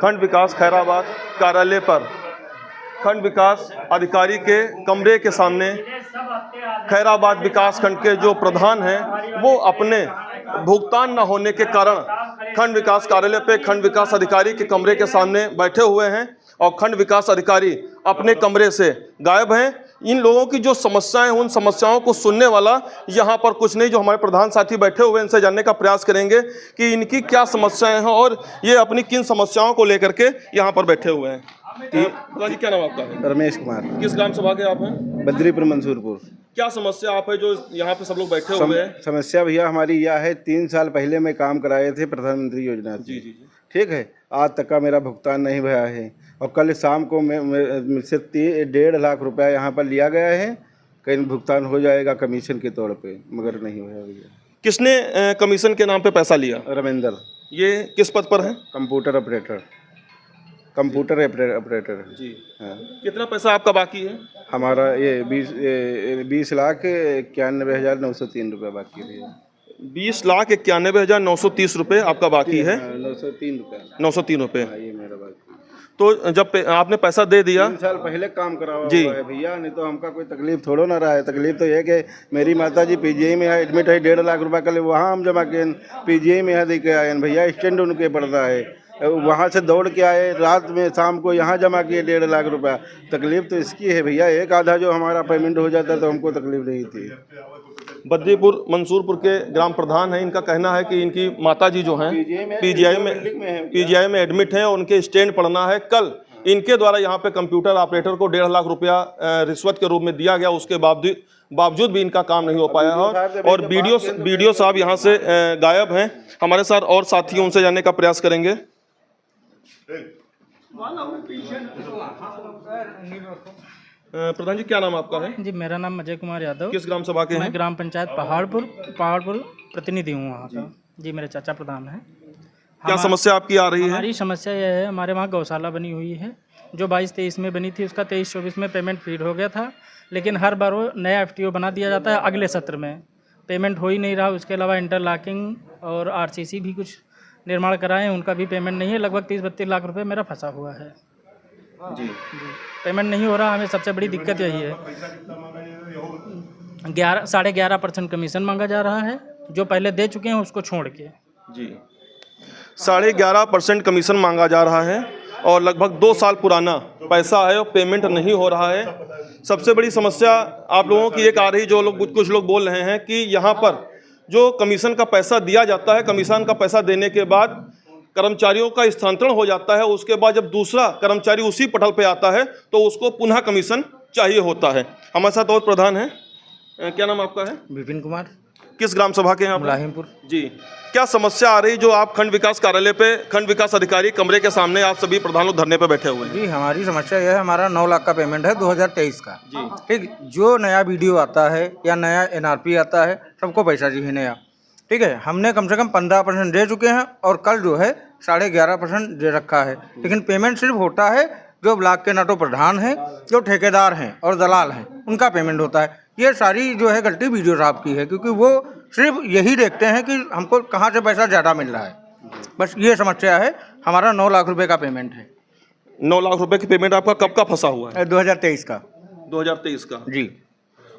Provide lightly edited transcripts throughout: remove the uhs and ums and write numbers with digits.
खंड विकास खैराबाद कार्यालय पर खंड विकास अधिकारी के कमरे के सामने खैराबाद विकास खंड के जो प्रधान हैं वो अपने भुगतान न होने के कारण खंड विकास कार्यालय पे खंड विकास अधिकारी के कमरे के सामने बैठे हुए हैं और खंड विकास अधिकारी अपने कमरे से गायब हैं। इन लोगों की जो समस्याएं, उन समस्याओं को सुनने वाला यहाँ पर कुछ नहीं। जो हमारे प्रधान साथी बैठे हुए हैं इनसे जानने का प्रयास करेंगे कि इनकी क्या समस्याएं हैं और ये अपनी किन समस्याओं को लेकर के यहाँ पर बैठे हुए हैं। प्रधान जी, क्या नाम आपका है? रमेश कुमार। किस ग्राम सभा के आप हैं? बद्रीपुर मंसूरपुर। क्या समस्या आप है जो यहाँ पे सब लोग बैठे हुए हैं? समस्या भैया हमारी यह है, 3 साल पहले मैं काम कराए थे प्रधानमंत्री योजना से। जी जी जी। ठीक है, आज तक का मेरा भुगतान नहीं भरा है और कल शाम को मुझसे 1.5 लाख रुपया यहाँ पर लिया गया है, कहीं भुगतान हो जाएगा कमीशन के तौर पे, मगर नहीं हुआ भैया। किसने कमीशन के नाम पे पैसा लिया? रविंदर। ये किस पद पर है? कंप्यूटर ऑपरेटर जी। हाँ। कितना पैसा आपका बाकी है? हमारा ये 20,91,903 रुपये बाकी है। 20,91,930 रुपये आपका बाकी है? 903 रुपये। ये मेरा बाकी। तो जब आपने पैसा दे दिया, 3 साल पहले काम करा हुआ जी है भैया, नहीं तो हमका कोई तकलीफ थोड़ा ना रहा है। तकलीफ तो ये कि मेरी माता जी पीजीआई में है, एडमिट है, 1.5 लाख रुपया कल वहाँ हम जमा किए, पीजीआई में है दे के आए भैया, स्टैंड उनके पड़ता है, वहाँ से दौड़ के आए, रात में शाम को यहाँ जमा किए 1.5 लाख रुपया। तकलीफ तो इसकी है भैया, एक आधा जो हमारा पेमेंट हो जाता तो हमको तकलीफ नहीं थी। बद्रीपुर मंसूरपुर के ग्राम प्रधान हैं, इनका कहना है कि इनकी माताजी जो हैं पीजीआई में एडमिट हैं और उनके स्टैंड पड़ना है। कल इनके द्वारा यहाँ पे कंप्यूटर ऑपरेटर को 1.5 लाख रुपया रिश्वत के रूप में दिया गया, उसके बावजूद भी इनका काम नहीं हो पाया है और वीडियो साहब यहाँ से गायब हैं। हमारे साथ और साथी, उनसे जानने का प्रयास करेंगे। प्रधान जी, क्या नाम आपका है? जी, मेरा नाम अजय कुमार यादव। किस ग्राम सभा के हैं? मैं ग्राम पंचायत पहाड़पुर प्रतिनिधि हूँ वहाँ का। जी, मेरे चाचा प्रधान हैं। क्या समस्या आपकी आ रही है? हमारी समस्या यह है, हमारे वहाँ गौशाला बनी हुई है जो 22-23 में बनी थी, उसका 23-24 में पेमेंट फीड हो गया था, लेकिन हर बार वो नया FTO बना दिया जाता है अगले सत्र में, पेमेंट हो ही नहीं रहा। उसके अलावा इंटरलॉकिंग और RCC भी कुछ निर्माण कराए हैं, उनका भी पेमेंट नहीं है। लगभग 30-32 लाख रुपए मेरा फंसा हुआ है जी। पेमेंट नहीं हो रहा। हमें सबसे बड़ी दिक्कत यही है, 11.5% कमीशन मांगा जा रहा है, जो पहले दे चुके हैं उसको छोड़ के। जी, 11.5% कमीशन मांगा जा रहा है और लगभग 2 साल पुराना पैसा है और पेमेंट नहीं हो रहा है। सबसे बड़ी समस्या आप लोगों की एक आ रही, जो लोग कुछ लोग बोल रहे हैं कि यहाँ पर जो कमीशन का पैसा दिया जाता है, कमीशन का पैसा देने के बाद कर्मचारियों का स्थानांतरण हो जाता है, उसके बाद जब दूसरा कर्मचारी उसी पटल पे आता है तो उसको पुनः कमीशन चाहिए होता है। हमारे साथ और प्रधान हैं। क्या नाम आपका है? विपिन कुमार। किस ग्राम सभा के हैं आप? मुलाहिमपुर। जी, क्या समस्या आ रही जो आप खंड विकास कार्यालय पे खंड विकास अधिकारी कमरे के सामने आप सभी प्रधान लोग धरने पे बैठे हुए हैं? जी, हमारी समस्या यह है, हमारा 9 लाख का पेमेंट है 2023 का। जी। ठीक, जो नया वीडियो आता है या नया NRP आता है, सबको पैसा चाहिए नया। ठीक है, हमने कम से कम 15% दे चुके हैं और कल जो है 11.5% दे रखा है, लेकिन पेमेंट सिर्फ होता है जो ब्लॉक के ना तो प्रधान हैं, जो ठेकेदार हैं और दलाल हैं, उनका पेमेंट होता है। ये सारी जो है गलती वीडियो साहब की है, क्योंकि वो सिर्फ यही देखते हैं कि हमको कहाँ से पैसा ज़्यादा मिल रहा है, बस ये समस्या है। हमारा 9 लाख रुपए का पेमेंट है। 9 लाख रुपए की पेमेंट आपका कब का फंसा हुआ है? 2023 का। 2023 का। जी।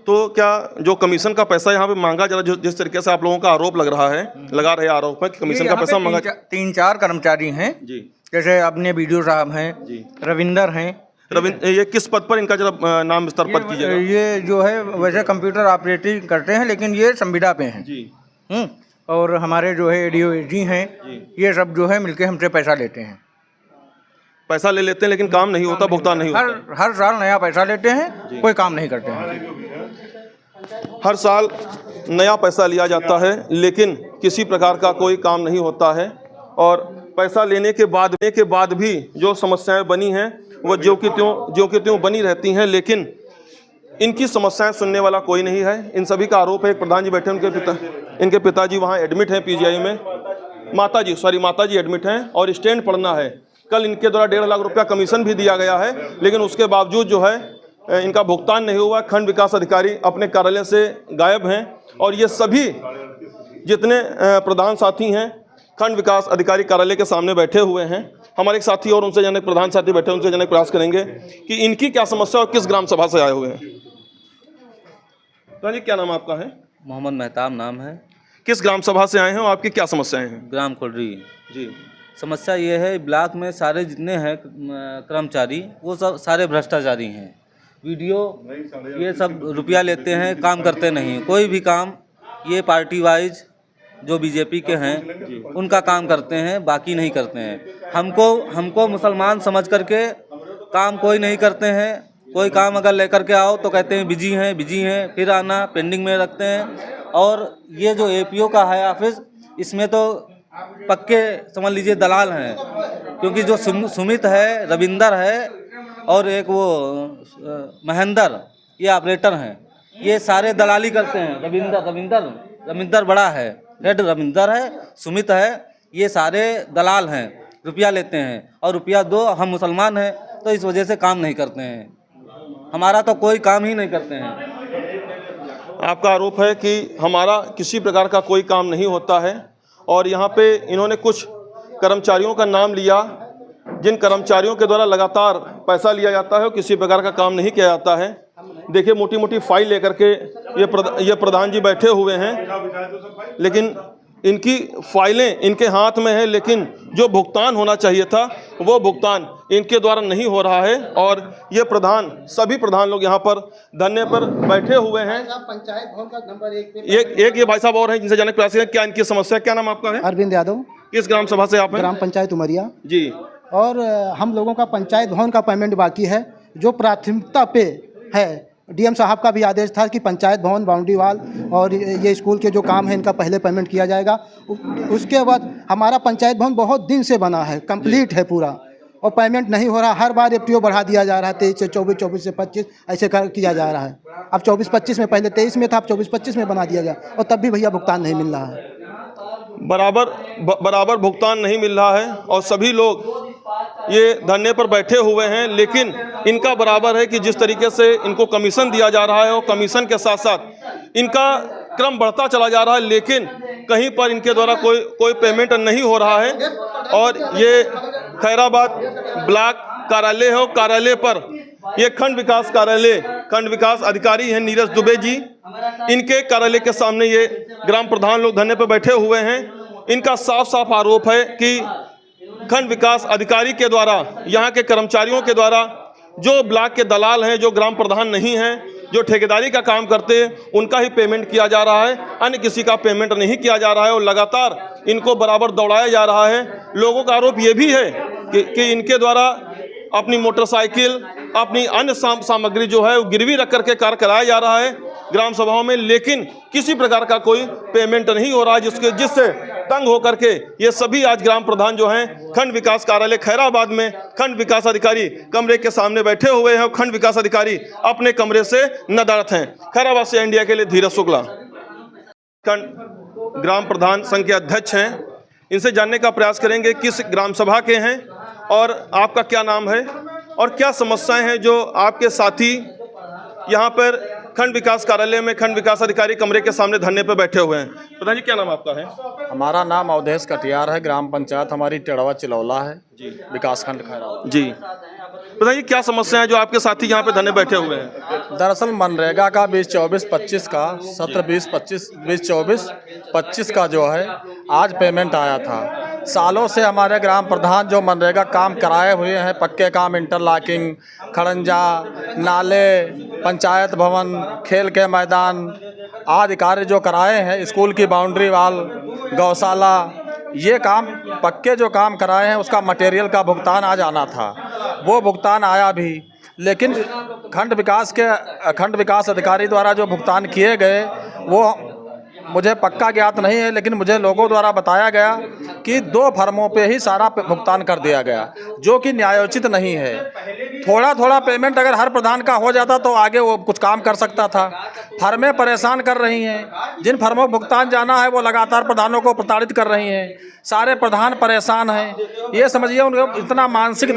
तो क्या जो कमीशन का पैसा यहाँ पे मांगा जा रहा है, जिस तरीके से आप लोगों का आरोप लग रहा है, लगा रहे आरोप है कि कमीशन का पैसा मांगा, 3-4 कर्मचारी हैं जी, जैसे अपने वीडियो साहब हैं, रविंदर हैं। ये किस पद पर, इनका जरा नाम विस्तार पद कीजिएगा। ये जो है वैसे कंप्यूटर ऑपरेटिंग करते हैं, लेकिन ये संविदा पे हैं जी। और हमारे जो है ADO हैं, ये सब जो है मिलके हमसे पैसा लेते हैं। पैसा ले लेते हैं लेकिन काम नहीं होता, भुगतान नहीं होता। हर साल नया पैसा लेते हैं, कोई काम नहीं करते हैं। हर साल नया पैसा लिया जाता है लेकिन किसी प्रकार का कोई काम नहीं होता है और पैसा लेने के बाद भी जो समस्याएं बनी हैं वो ज्यों की त्यों बनी रहती हैं, लेकिन इनकी समस्याएं सुनने वाला कोई नहीं है। इन सभी का आरोप है। एक प्रधान जी बैठे, इनके पिताजी वहाँ एडमिट हैं पीजीआई में, माताजी एडमिट हैं और स्टैंड पड़ना है। कल इनके द्वारा 1.5 लाख रुपया कमीशन भी दिया गया है, लेकिन उसके बावजूद जो है इनका भुगतान नहीं हुआ। खंड विकास अधिकारी अपने कार्यालय से गायब हैं और ये सभी जितने प्रधान साथी हैं खंड विकास अधिकारी कार्यालय के सामने बैठे हुए हैं। हमारे एक साथी और उनसे जाने प्रधान साथी बैठे, उनसे जाने का प्रयास करेंगे कि इनकी क्या समस्या और किस ग्राम सभा से आए हुए हैं। तो जी क्या नाम आपका है? मोहम्मद मेहताब नाम है। किस ग्राम सभा से आए हैं और आपकी क्या समस्याएं हैं? ग्राम खुलरी। जी। समस्या ये है, ब्लॉक में सारे जितने हैं कर्मचारी वो सब सारे भ्रष्टाचारी हैं। वीडियो ये सब रुपया लेते हैं, काम करते नहीं। कोई भी काम ये पार्टी वाइज जो बीजेपी के हैं उनका काम करते हैं, बाकी नहीं करते हैं। हमको मुसलमान समझ करके काम कोई नहीं करते हैं। कोई काम अगर लेकर के आओ तो कहते हैं बिजी हैं, फिर आना पेंडिंग में रखते हैं। और ये जो एपीओ का है ऑफिस, इसमें तो पक्के समझ लीजिए दलाल हैं, क्योंकि जो सुमित है, रविंदर है और एक वो महेंद्र, ये ऑपरेटर हैं। ये सारे दलाली करते हैं। रविंदर बड़ा है, हेड रविंदर है, सुमित है, ये सारे दलाल हैं, रुपया लेते हैं और रुपया दो। हम मुसलमान हैं तो इस वजह से काम नहीं करते हैं। हमारा तो कोई काम ही नहीं करते हैं। आपका आरोप है कि हमारा किसी प्रकार का कोई काम नहीं होता है और यहाँ पे इन्होंने कुछ कर्मचारियों का नाम लिया, जिन कर्मचारियों के द्वारा लगातार पैसा लिया जाता है और किसी प्रकार का काम नहीं किया जाता है। देखिए मोटी मोटी फाइल लेकर के ये प्रधान जी बैठे हुए हैं, लेकिन इनकी फाइलें इनके हाथ में है, लेकिन जो भुगतान होना चाहिए था वो भुगतान इनके द्वारा नहीं हो रहा है। और ये प्रधान, सभी प्रधान लोग यहाँ पर धरने पर बैठे हुए हैं। पंचायत भवन का नंबर 1 पे एक ये भाई साहब और हैं जिनसे जाने का प्रयास करें क्या इनकी समस्या। क्या नाम आपका है? अरविंद यादव। किस ग्राम सभा से आप हैं? ग्राम पंचायत उमरिया जी। और हम लोगों का पंचायत भवन का पेमेंट बाकी है, जो प्राथमिकता पे है। डीएम साहब का भी आदेश था कि पंचायत भवन, बाउंड्री वाल और ये स्कूल के जो काम है इनका पहले पेमेंट किया जाएगा। उसके बाद हमारा पंचायत भवन बहुत दिन से बना है, कंप्लीट है पूरा, और पेमेंट नहीं हो रहा। हर बार एफटीओ बढ़ा दिया जा रहा है, 23 से 24, 24 से 25 ऐसे किया जा रहा है। अब 24-25 में, पहले 23 में था, अब 24-25 में बना दिया गया और तब भी भैया भुगतान नहीं मिल रहा है। बराबर भुगतान नहीं मिल रहा है और सभी लोग ये धरने पर बैठे हुए हैं। लेकिन इनका बराबर है कि जिस तरीके से इनको कमीशन दिया जा रहा है और कमीशन के साथ साथ इनका क्रम बढ़ता चला जा रहा है, लेकिन कहीं पर इनके द्वारा कोई पेमेंट नहीं हो रहा है। और ये खैराबाद ब्लॉक कार्यालय है और कार्यालय पर ये खंड विकास अधिकारी हैं नीरज दुबे जी। इनके कार्यालय के सामने ये ग्राम प्रधान लोग धरने पर बैठे हुए हैं। इनका साफ आरोप है कि खंड विकास अधिकारी के द्वारा, यहाँ के कर्मचारियों के द्वारा, जो ब्लॉक के दलाल हैं, जो ग्राम प्रधान नहीं हैं, जो ठेकेदारी का काम करते हैं, उनका ही पेमेंट किया जा रहा है, अन्य किसी का पेमेंट नहीं किया जा रहा है। और लगातार इनको बराबर दौड़ाया जा रहा है। लोगों का आरोप ये भी है कि इनके द्वारा अपनी मोटरसाइकिल, अपनी अन्य सामग्री जो है वो गिरवी रख करके कार्य कराया जा रहा है ग्राम सभाओं में, लेकिन किसी प्रकार का कोई पेमेंट नहीं हो रहा है, जिससे तंग होकर के ये सभी आज ग्राम प्रधान जो हैं खंड विकास कार्यालय खैराबाद में खंड विकास अधिकारी कमरे के सामने बैठे हुए हैं और खंड विकास अधिकारी अपने कमरे से नदारत हैं। खैराबाद से इंडिया के लिए धीरज शुक्ला। खंड ग्राम प्रधान संघ के अध्यक्ष हैं, इनसे जानने का प्रयास करेंगे किस ग्राम सभा के हैं और आपका क्या नाम है और क्या समस्याएं हैं जो आपके साथी यहाँ पर खंड विकास कार्यालय में खंड विकास अधिकारी कमरे के सामने धरने पर बैठे हुए हैं। प्रधान जी क्या नाम आपका है? हमारा नाम अवधेश कटियार है। ग्राम पंचायत हमारी टेड़वा चिलौला है जी, विकासखंड खैराबाद जी। प्रधान जी क्या समस्या है जो आपके साथी यहाँ पे धरने बैठे हुए हैं? दरअसल मनरेगा का 2024-25 का सत्र 2024-25 का जो है आज पेमेंट आया था। सालों से हमारे ग्राम प्रधान जो मनरेगा काम कराए हुए हैं, पक्के काम, इंटरलॉकिंग, खड़ंजा, नाले, पंचायत भवन, खेल के मैदान आदि कार्य जो कराए हैं, स्कूल की बाउंड्री वाल, गौशाला, ये काम पक्के जो काम कराए हैं उसका मटेरियल का भुगतान आज आना था। वो भुगतान आया भी, लेकिन खंड विकास अधिकारी द्वारा जो भुगतान किए गए वो मुझे पक्का ज्ञात नहीं है, लेकिन मुझे लोगों द्वारा बताया गया कि 2 फर्मों पे ही सारा भुगतान कर दिया गया, जो कि न्यायोचित नहीं है। थोड़ा थोड़ा पेमेंट अगर हर प्रधान का हो जाता तो आगे वो कुछ काम कर सकता था। फर्में परेशान कर रही हैं, जिन फर्मों को भुगतान जाना है वो लगातार प्रधानों को प्रताड़ित कर रही हैं। सारे प्रधान परेशान हैं। ये समझिए उनको इतना मानसिक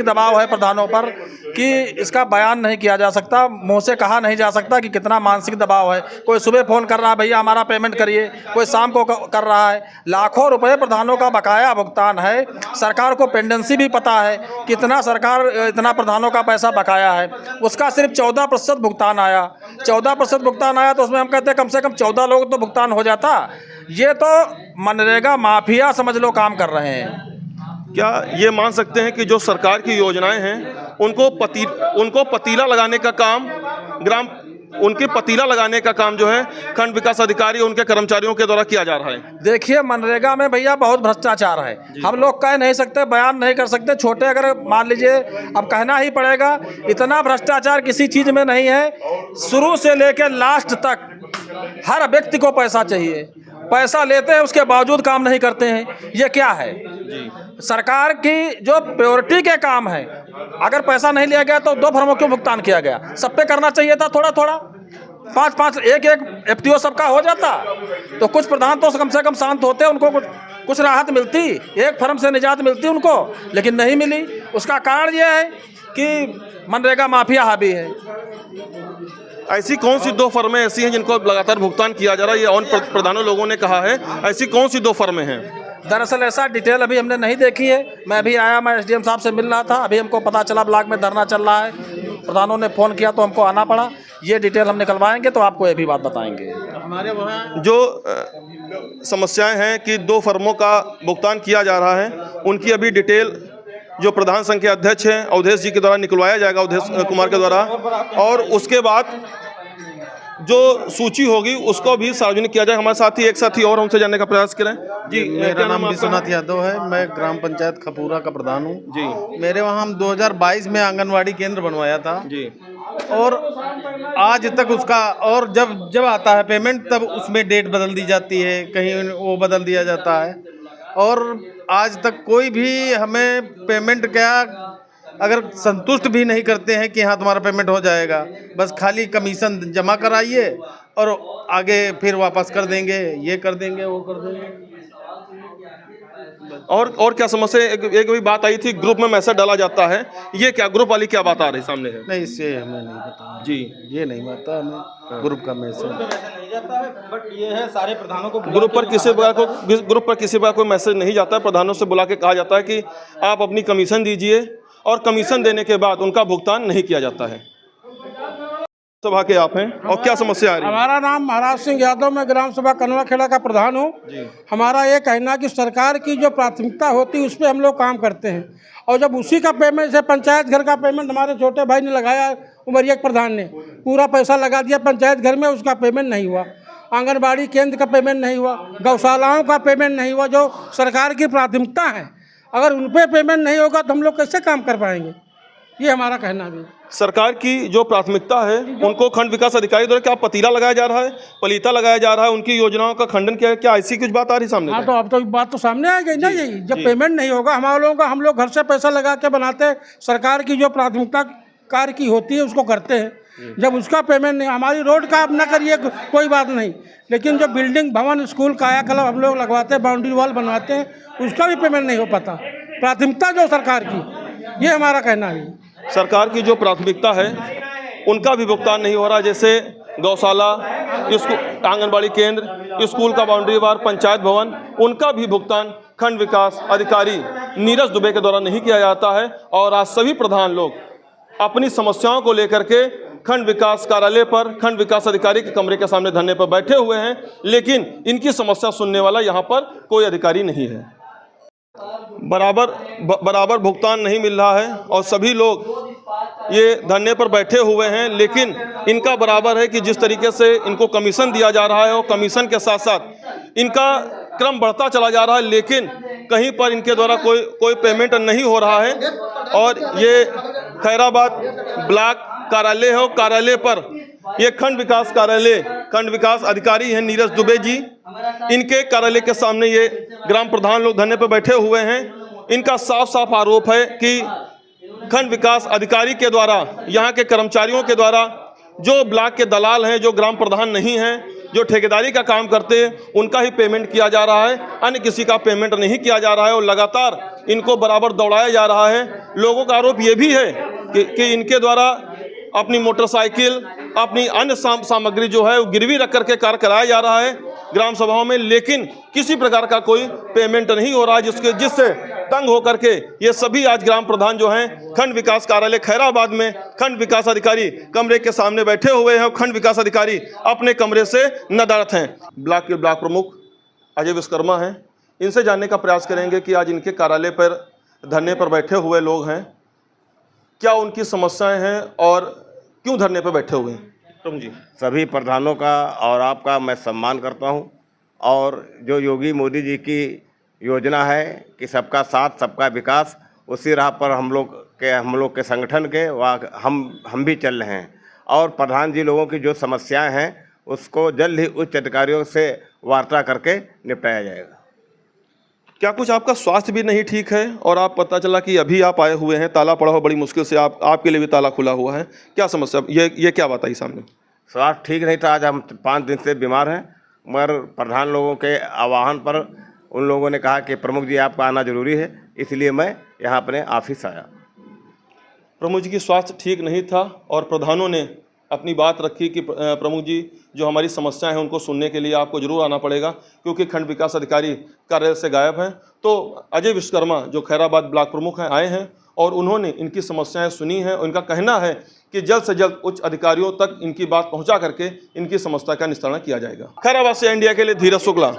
दबाव है प्रधानों पर कि इसका बयान नहीं किया जा सकता, मुँह से कहा नहीं जा सकता कि कितना मानसिक दबाव है। कोई सुबह फ़ोन कर रहा है भैया हमारा पेमेंट करिए, कोई शाम को कर रहा है। लाखों रुपए प्रधानों का बकाया भुगतान है। सरकार को पेंडेंसी भी पता है कितना सरकार इतना प्रधानों का पैसा बकाया है। उसका सिर्फ 14% भुगतान आया। 14% भुगतान आया तो उसमें हम कहते हैं कम से कम 14 लोग तो भुगतान हो जाता। ये तो मनरेगा माफिया समझ लो काम कर रहे हैं। क्या ये मान सकते हैं कि जो सरकार की योजनाएं हैं उनको पतीला लगाने का काम पतीला लगाने का काम जो है खंड विकास अधिकारी उनके कर्मचारियों के द्वारा किया जा रहा है? देखिए मनरेगा में भैया बहुत भ्रष्टाचार है। हम लोग कह नहीं सकते, बयान नहीं कर सकते। छोटे अगर मान लीजिए, अब कहना ही पड़ेगा, इतना भ्रष्टाचार किसी चीज़ में नहीं है। शुरू से लेकर लास्ट तक हर व्यक्ति को पैसा चाहिए। पैसा लेते हैं उसके बावजूद काम नहीं करते हैं। ये क्या है? सरकार की जो प्योरिटी के काम है, अगर पैसा नहीं लिया गया तो 2 फर्मों क्यों भुगतान किया गया? सब पे करना चाहिए था थोड़ा थोड़ा, 5-5 एक एफटीओ सबका हो जाता तो कुछ प्रधान तो कम से कम शांत होते, उनको कुछ राहत मिलती, एक फर्म से निजात मिलती उनको, लेकिन नहीं मिली। उसका कारण यह है कि मनरेगा माफिया हावी है। ऐसी कौन सी 2 फर्में ऐसी हैं जिनको लगातार भुगतान किया जा रहा है? ये और प्रधानों लोगों ने कहा है, ऐसी कौन सी 2 फर्में हैं? दरअसल ऐसा डिटेल अभी हमने नहीं देखी है। मैं अभी आया, मैं एसडीएम साहब से मिल रहा था, अभी हमको पता चला ब्लॉक में धरना चल रहा है। प्रधानों ने फ़ोन किया तो हमको आना पड़ा। ये डिटेल हम निकलवाएंगे तो आपको ये भी बात बताएंगे। हमारे वहाँ जो समस्याएं हैं कि 2 फर्मों का भुगतान किया जा रहा है, उनकी अभी डिटेल जो प्रधान संघ के अध्यक्ष हैं अवधेश जी के द्वारा निकलवाया जाएगा, अवधेश कुमार के द्वारा, और उसके बाद जो सूची होगी उसको भी सार्वजनिक किया जाए। हमारे एक साथी और हमसे जानने का प्रयास करें। जी, मेरा नाम विश्वनाथ यादव है। मैं ग्राम पंचायत खपूरा का प्रधान हूँ जी। मेरे वहाँ हम 2022 में आंगनवाड़ी केंद्र बनवाया था जी, और आज तक उसका, और जब आता है पेमेंट तब उसमें डेट बदल दी जाती है, कहीं वो बदल दिया जाता है, और आज तक कोई भी हमें पेमेंट क्या अगर संतुष्ट भी नहीं करते हैं कि हाँ तुम्हारा पेमेंट हो जाएगा। बस खाली कमीशन जमा कराइए और आगे फिर वापस कर देंगे, ये कर देंगे, वो कर देंगे। और क्या समस्या? एक भी बात आई थी, ग्रुप में मैसेज डाला जाता है, ये क्या ग्रुप वाली क्या बात आ रही सामने है? नहीं, इससे हमें नहीं पता जी, ये नहीं पता हमें ग्रुप का मैसेज नहीं जाता है। बट ये है सारे प्रधानों को ग्रुप पर किसी प्रकार कोई मैसेज नहीं जाता है। प्रधानों से बुला के कहा जाता है कि आप अपनी कमीशन दीजिए, और कमीशन देने के बाद उनका भुगतान नहीं किया जाता है। सभा के आप हैं, और क्या समस्या आ रही है? हमारा नाम महाराज सिंह यादव, मैं ग्राम सभा कनवा खेड़ा का प्रधान हूँ। हमारा ये कहना कि सरकार की जो प्राथमिकता होती है उस पर हम लोग काम करते हैं, और जब उसी का पेमेंट से पंचायत घर का पेमेंट हमारे छोटे भाई ने लगाया, उमरिया प्रधान ने पूरा पैसा लगा दिया पंचायत घर में, उसका पेमेंट नहीं हुआ। आंगनबाड़ी केंद्र का पेमेंट नहीं हुआ, गौशालाओं का पेमेंट नहीं हुआ, जो सरकार की प्राथमिकता है। अगर उन पर पेमेंट नहीं होगा तो हम लोग कैसे काम कर पाएंगे? ये हमारा कहना भी। सरकार की जो प्राथमिकता है उनको खंड विकास अधिकारी द्वारा क्या पतीला लगाया जा रहा है, पलीता लगाया जा रहा है, उनकी योजनाओं का खंडन किया है, क्या ऐसी कुछ बात आ रही सामने? हाँ, तो अब तो बात तो सामने आ गई ना। यही जब पेमेंट नहीं होगा हमारे लोगों का, हम लोग घर से पैसा लगा के बनाते हैं, सरकार की जो प्राथमिकता कार्य की होती है उसको करते हैं। जब उसका पेमेंट नहीं, हमारी रोड का आप ना करिए कोई बात नहीं, लेकिन जो बिल्डिंग, भवन, स्कूल, कायाकल्प हम लोग लगवाते हैं, बाउंड्री वॉल बनवाते हैं, उसका भी पेमेंट नहीं हो पाता। प्राथमिकता जो सरकार की, ये हमारा कहना है। सरकार की जो प्राथमिकता है उनका भी भुगतान नहीं हो रहा, जैसे गौशाला, आंगनबाड़ी केंद्र, स्कूल का बाउंड्री वार, पंचायत भवन, उनका भी भुगतान खंड विकास अधिकारी नीरज दुबे के द्वारा नहीं किया जाता है। और आज सभी प्रधान लोग अपनी समस्याओं को लेकर के खंड विकास कार्यालय पर, खंड विकास अधिकारी के कमरे के सामने धरने पर बैठे हुए हैं, लेकिन इनकी समस्या सुनने वाला यहाँ पर कोई अधिकारी नहीं है। बराबर भुगतान नहीं मिल रहा है और सभी लोग ये धरने पर बैठे हुए हैं, लेकिन इनका बराबर है कि जिस तरीके से इनको कमीशन दिया जा रहा है और कमीशन के साथ साथ इनका क्रम बढ़ता चला जा रहा है, लेकिन कहीं पर इनके द्वारा कोई पेमेंट नहीं हो रहा है। और ये खैराबाद ब्लॉक कार्यालय है, कार्यालय पर ये खंड विकास कार्यालय, खंड विकास अधिकारी हैं नीरज दुबे जी, इनके कार्यालय के सामने ये ग्राम प्रधान लोग धरने पर बैठे हुए हैं। इनका साफ साफ आरोप है कि खंड विकास अधिकारी के द्वारा, यहाँ के कर्मचारियों के द्वारा, जो ब्लॉक के दलाल हैं, जो ग्राम प्रधान नहीं हैं, जो ठेकेदारी का काम करते हैं, उनका ही पेमेंट किया जा रहा है, अन्य किसी का पेमेंट नहीं किया जा रहा है और लगातार इनको बराबर दौड़ाया जा रहा है। लोगों का आरोप ये भी है कि इनके द्वारा अपनी मोटरसाइकिल, अपनी अन्य सामग्री जो है वो गिरवी रख करके कार्य कराया जा रहा है ग्राम सभाओं में, लेकिन किसी प्रकार का कोई पेमेंट नहीं हो रहा है, जिससे तंग होकर के ये सभी आज ग्राम प्रधान जो हैं खंड विकास कार्यालय खैराबाद में खंड विकास अधिकारी कमरे के सामने बैठे हुए हैं और खंड विकास अधिकारी अपने कमरे से नदारत हैं। ब्लॉक के ब्लॉक प्रमुख अजय विश्वकर्मा हैं, इनसे जानने का प्रयास करेंगे कि आज इनके कार्यालय पर धरने पर बैठे हुए लोग हैं, क्या उनकी समस्याएं हैं और क्यों धरने पर बैठे हुए हैं। प्रमुख जी, सभी प्रधानों का और आपका मैं सम्मान करता हूं, और जो योगी मोदी जी की योजना है कि सबका साथ सबका विकास, उसी राह पर हम लोग के संगठन के हम भी चल रहे हैं, और प्रधान जी लोगों की जो समस्याएं हैं उसको जल्द ही उच्च अधिकारियों से वार्ता करके निपटाया जाएगा। क्या कुछ आपका स्वास्थ्य भी नहीं ठीक है और आप पता चला कि अभी आप आए हुए हैं, ताला पड़ा हुआ, बड़ी मुश्किल से आपके लिए भी ताला खुला हुआ है, क्या समस्या, ये क्या बात आई सामने। स्वास्थ्य ठीक नहीं था, आज हम 5 दिन से बीमार हैं, मगर प्रधान लोगों के आह्वान पर उन लोगों ने कहा कि प्रमुख जी आपका आना जरूरी है, इसलिए मैं यहाँ अपने ऑफिस आया। प्रमुख जी की स्वास्थ्य ठीक नहीं था और प्रधानों ने अपनी बात रखी कि प्रमुख जी जो हमारी समस्याएं हैं उनको सुनने के लिए आपको जरूर आना पड़ेगा, क्योंकि खंड विकास अधिकारी कार्यालय से गायब हैं। तो अजय विश्वकर्मा जो खैराबाद ब्लॉक प्रमुख हैं आए हैं और उन्होंने इनकी समस्याएं सुनी हैं। उनका कहना है कि जल्द से जल्द उच्च अधिकारियों तक इनकी बात पहुंचा करके इनकी समस्या का निस्तारण किया जाएगा। खैराबाद से इंडिया के लिए धीरज शुक्ला।